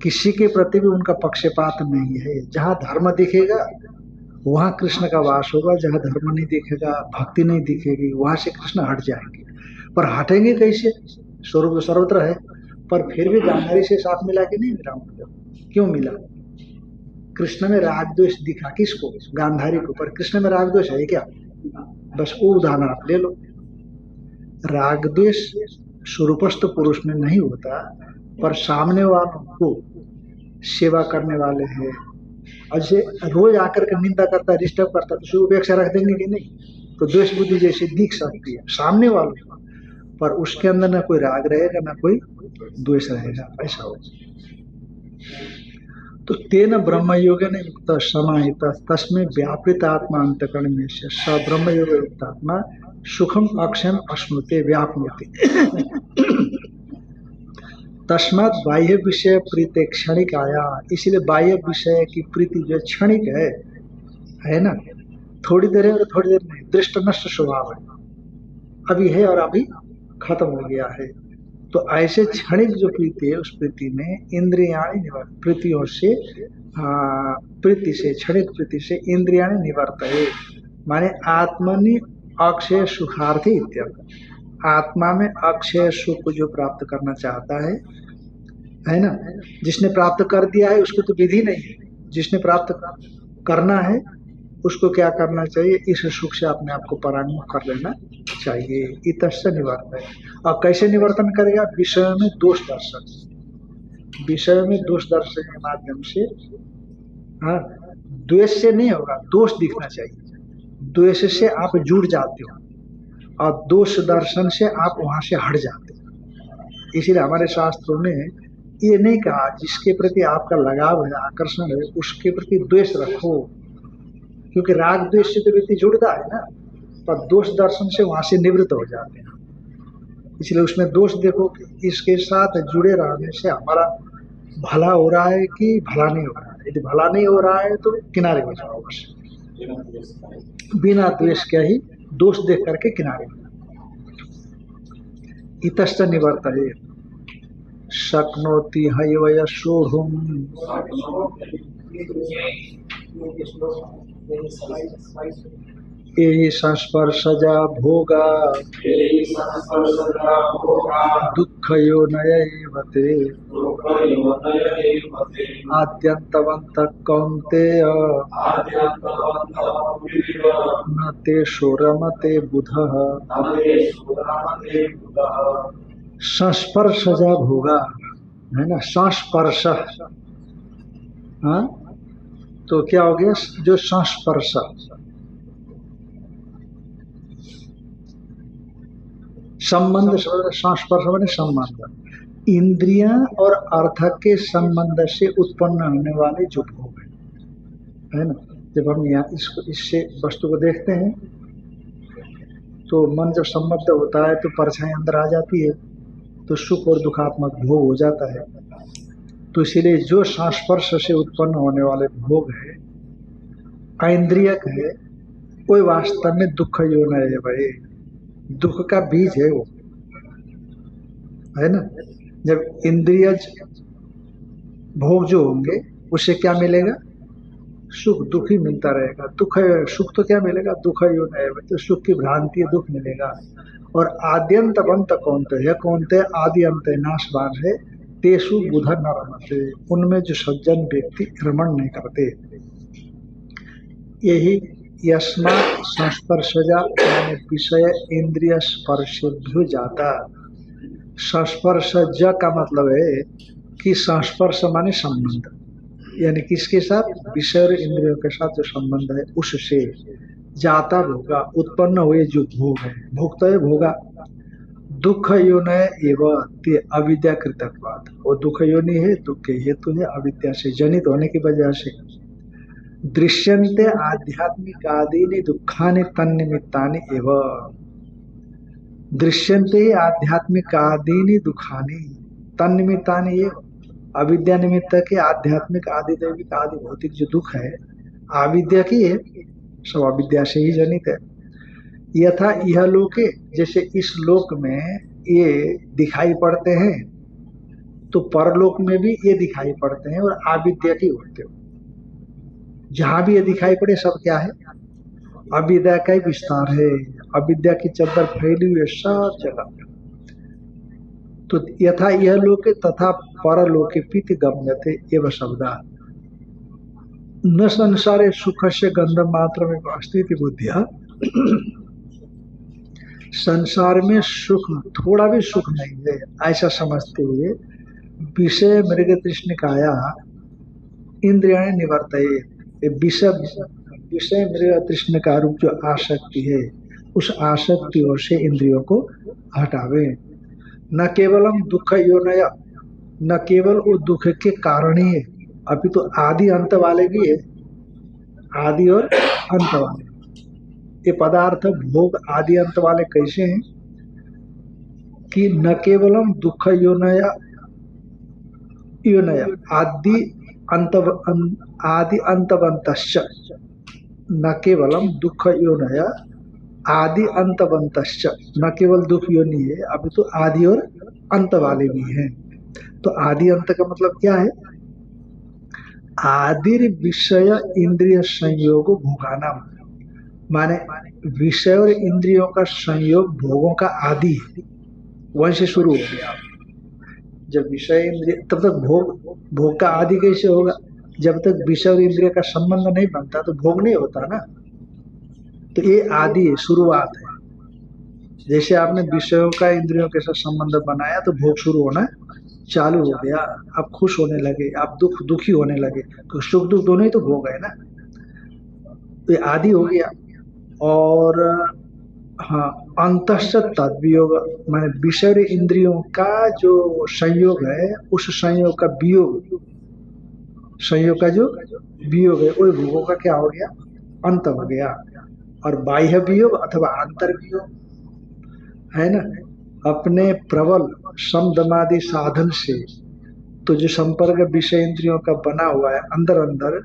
किसी के प्रति भी उनका पक्षपात नहीं है। जहाँ धर्म दिखेगा वहाँ कृष्ण का वास होगा, जहाँ धर्म नहीं दिखेगा, भक्ति नहीं दिखेगी, वहां से कृष्ण हट जाएंगे। पर हटेंगे कैसे? स्वरूप सर्वत्र है, पर फिर भी गांधारी से साथ मिला के नहीं मिला उनको। क्यों मिला? कृष्ण में राग द्वेष दिखा किसको? गांधारी को। पर कृष्ण में राग द्वेष है क्या? बस वो उदाहरण आप ले लो। राग द्वेष स्वरूपस्थ पुरुष में नहीं होता, पर सामने वालों को सेवा करने वाले हैं, ऐसे रोज आकर के निंदा करता है, डिस्टर्ब करता है, तो उपेक्षा रख देंगे कि नहीं? तो द्वेष बुद्धि जैसे दिख सकती है सामने वालों को, पर उसके अंदर ना कोई राग रहेगा ना कोई द्वेष रहेगा, ऐसा होगा। तो तेन ब्रह्मयोगेन युक्त समाहित तस्मै व्यापृत आत्मा अंतकरण में से स ब्रह्मयोग युक्त आत्मा सुखम अक्षयम अश्नुते व्याप्नोति। तस्मात् बाह्य विषय प्रीति क्षणिक आया, इसलिए बाह्य विषय की प्रीति जो क्षणिक है ना, थोड़ी देर है और थोड़ी देर नहीं, दृष्ट नष्ट स्वभाव है, अभी है और अभी खत्म हो गया है। तो ऐसे क्षणिक जो प्रीति है, उस प्रीति में इंद्रियाणि निवर्त, प्रीतियों से प्रीति से, क्षणिक प्रीति से इंद्रियाणि निवर्तये, माने आत्मनि अक्षय सुखार्थी इत्यर्थ। आत्मा में अक्षय सुख को जो प्राप्त करना चाहता है ना, जिसने प्राप्त कर दिया है उसको तो विधि नहीं है, जिसने प्राप्त करना है उसको क्या करना चाहिए, इस सुख से अपने आप को परामुख कर लेना चाहिए। इतस्य निवर्तन है। और कैसे निवर्तन करेगा, विषय में दोष दर्शन, विषय में दोष दर्शन के माध्यम से। हाँ, द्वेष से नहीं होगा, दोष दिखना चाहिए। द्वेष से आप जुड़ जाते हो और दोष दर्शन से आप वहां से हट जाते हो। इसीलिए हमारे शास्त्रों ने ये नहीं कहा जिसके प्रति आपका लगाव है, आकर्षण है, उसके प्रति द्वेष रखो, क्योंकि राग द्वेष से तो व्यक्ति जुड़ता है ना, पर दोष दर्शन से वहां से निवृत्त हो जाते हैं। इसलिए उसमें दोष देखो कि इसके साथ जुड़े रहने से हमारा भला हो रहा है कि भला नहीं हो रहा है। यदि भला नहीं हो रहा है तो किनारे हो जाओ, बस बिना द्वेष के ही दोष देख करके किनारे हो जाओ। इतश्च निवर्तये शक्नोति हैवय सोढ़ुम् एहि संस्पर्शजा भोगा दुःखयोनय एव ते आद्यन्तवन्तः कौन्तेय न तेषु रमते बुधः। संस्पर्शजा भोगा है ना, संस्पर्श, हाँ, तो क्या हो गया, जो संस्पर्श, संबंध, संस्पर्श माने संबंध, इंद्रियां और अर्थ के संबंध से उत्पन्न होने वाले जो भोग है ना। जब हम यहाँ इससे वस्तु को देखते हैं तो मन जब संबद्ध होता है तो परछाई अंदर आ जाती है, तो सुख और दुखात्मक भोग हो जाता है। तो इसीलिए जो संस्पर्श से उत्पन्न होने वाले भोग है, ऐन्द्रियक है, वो वास्तव में दुख योन है भाई, दुख का बीज है वो, है ना। जब इंद्रियज भोग जो होंगे उससे क्या मिलेगा, सुख, दुख ही मिलता रहेगा। दुख है, सुख तो क्या मिलेगा, दुख योन है, तो सुख की भ्रांति है, दुख मिलेगा। और आद्यंत बंत कौनते है, कौनते आदि अंत नाशवान है, तेसु बुध न रमते, उनमें जो सज्जन व्यक्ति रमण नहीं करते। यही यस्मात् संस्पर्शजा यानी विषय इंद्रिय स्पर्शेभ्यो जाता। संस्पर्शज का मतलब है कि संस्पर्श माने संबंध, यानी किसके साथ, विषय और इंद्रियों के साथ जो संबंध है उससे जाता भोगा, उत्पन्न हुए जो भोग है, भोगता है भोगा। दुख योनि एवं ते अविद्या कृतत्वात्, वो दुख योनि है, दुख के हेतु है अविद्या से जनित होने की वजह से। दृश्यन्ते आध्यात्मिक आदीनि दुखानि तन्निमित्तानि एवं, दृश्यन्ते आध्यात्मिक आदीनि दुखानि तन्निमित्तानि एवं, अविद्या निमित्त के आध्यात्मिक आदि दैविक आदि भौतिक जो दुख है अविद्या की है, सब अविद्या से ही जनित है। यथा यह लोके, जैसे इस लोक में ये दिखाई पड़ते हैं तो परलोक में भी ये दिखाई पड़ते हैं, और अविद्या की होते हो। जहां भी ये दिखाई पड़े सब क्या है, अविद्या का ही विस्तार है, अविद्या की चादर फैली हुई है सब जगह। तो यथा यह लोके तथा परलोके पीति गम्यते एवं शब्दा न संसारे सुख से गंध मात्र में अस्तित्व बुद्धिया। संसार में सुख, थोड़ा भी सुख नहीं है ऐसा समझते हुए विषय मृग तृष्णिकाया इंद्रियाणि निवर्तये, विषय मृग तृष्ण का रूप जो आसक्ति है उस आसक्तियों से इंद्रियों को हटावे। न केवलम दुख योनय, न केवल वो दुख के कारण ही है, अभी तो आदि अंत वाले भी है, आदि और अंत वाले। ये पदार्थ भोग आदि अंत वाले कैसे हैं कि न केवलम दुख योनय आदि अंतवंतश्च, न केवलम दुख योनय आदि अंतवंतश्च, न केवल दुख योनि है, अभी तो आदि और अंत वाले भी हैं। तो आदि अंत का मतलब क्या है? आदिर विषय इंद्रिय संयोग भोगानाम, माने विषय और इंद्रियों का संयोग भोगों का आदि है, वहीं से शुरू हो गया। जब विषय इंद्रिय, तब तक भोग का आदि कैसे होगा? जब तक विषय और इंद्रिय का संबंध नहीं बनता तो भोग नहीं होता ना। तो ये आदि है, शुरुआत है। जैसे आपने विषयों का इंद्रियों के साथ संबंध बनाया तो भोग शुरू होना चालू हो गया। आप खुश होने लगे, आप दुखी होने लगे, तो सुख दुख दोनों ही तो भोग है ना। तो ये आदि हो गया। और हाँ, अंतश्च तद्वियोग, माने विषय और इंद्रियों का जो संयोग है, उस संयोग का वियोग, संयोग का जो वियोग है वो भोगों का क्या हो गया? अंत हो गया। और बाह्य वियोग अथवा आंतर वियोग है ना, अपने प्रबल समदमादि साधन से तो जो संपर्क विषय इंद्रियों का बना हुआ है अंदर अंदर,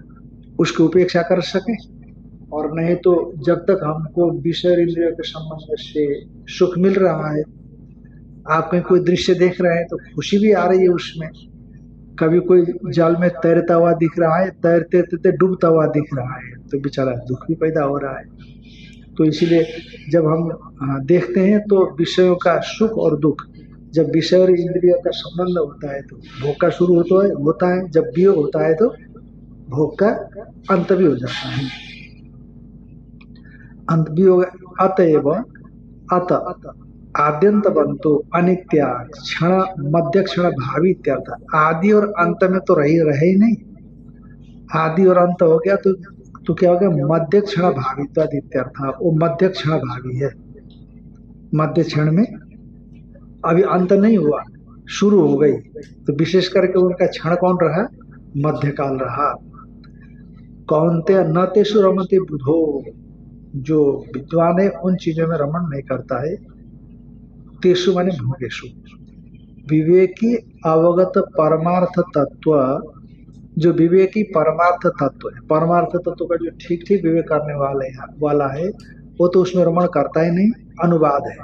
उसकी उपेक्षा कर सके। और नहीं तो जब तक हमको विषय इंद्रियों के संबंध से सुख मिल रहा है, आप कहीं कोई दृश्य देख रहे हैं तो खुशी भी आ रही है उसमें, कभी कोई जल में तैरता हुआ दिख रहा है, तैरते तैरते डूबता हुआ दिख रहा है, तो बेचारा दुख भी पैदा हो रहा है। तो इसीलिए जब हम देखते हैं तो विषयों का सुख और दुख, जब विषय और इंद्रियों का संबंध होता है तो भोग का शुरू होता है, जब वियोग होता है तो भोग का अंत भी हो जाता है। अंत भी हो गया। अतएव अत आद्यंत बंतो अनित्या क्षण मध्य क्षण भावी इत्यर्थ। आदि और अंत में तो रहे ही नहीं, आदि और अंत हो गया तो क्या हो गया? मध्य क्षण भावित्वाद इत्यर्थ। वो मध्य क्षण भावी है, मध्य क्षण में अभी अंत नहीं हुआ, शुरू हो गई। तो विशेष करके उनका क्षण कौन रहा? मध्यकाल रहा। कौनते न तेषु रमते बुधो, जो विद्वान है उन चीजों में रमण नहीं करता है। तेषु माने भोगेशु। विवेकी अवगत परमार्थ तत्व, जो विवेकी परमार्थ तत्व है, परमार्थ तत्व का जो ठीक ठीक विवेक करने वाला है वो तो उसमें रमण करता ही नहीं, अनुवाद है,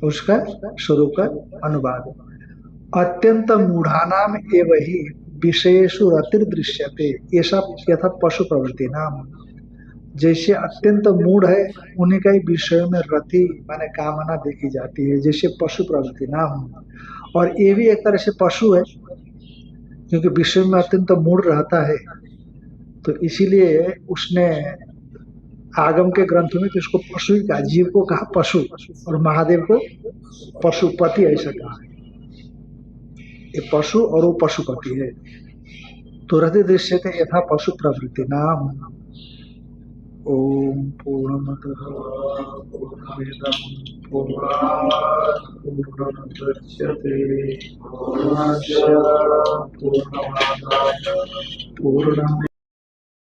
उसका स्वरूप का अनुवाद है। अत्यंत मूढ़ानाम एवं ही विषयेषु रतिर दृश्यते, ऐसा यथा पशु प्रवृत्ति नाम। जैसे अत्यंत मूढ़ है उन्हीं का ही विषयों में रति माने कामना देखी जाती है, जैसे पशु प्रवृत्ति नाम। और ये भी एक तरह से पशु है, क्योंकि विषय में अत्यंत मूढ़ रहता है, तो इसीलिए उसने आगम के ग्रंथों में तो इसको पशु ही कहा, जीव को कहा पशु और महादेव को पशुपति ऐसा कहा। ये पशु और वो पशुपति है। तो रति दृश्य थे यथा पशु प्रवृत्ति नाम। ओम पूर्णमतः पूर्णमिदं पूर्णात् पूर्णमुदच्यते पूर्णस्य पूर्णमादाय पूर्णमेवावशिष्यते।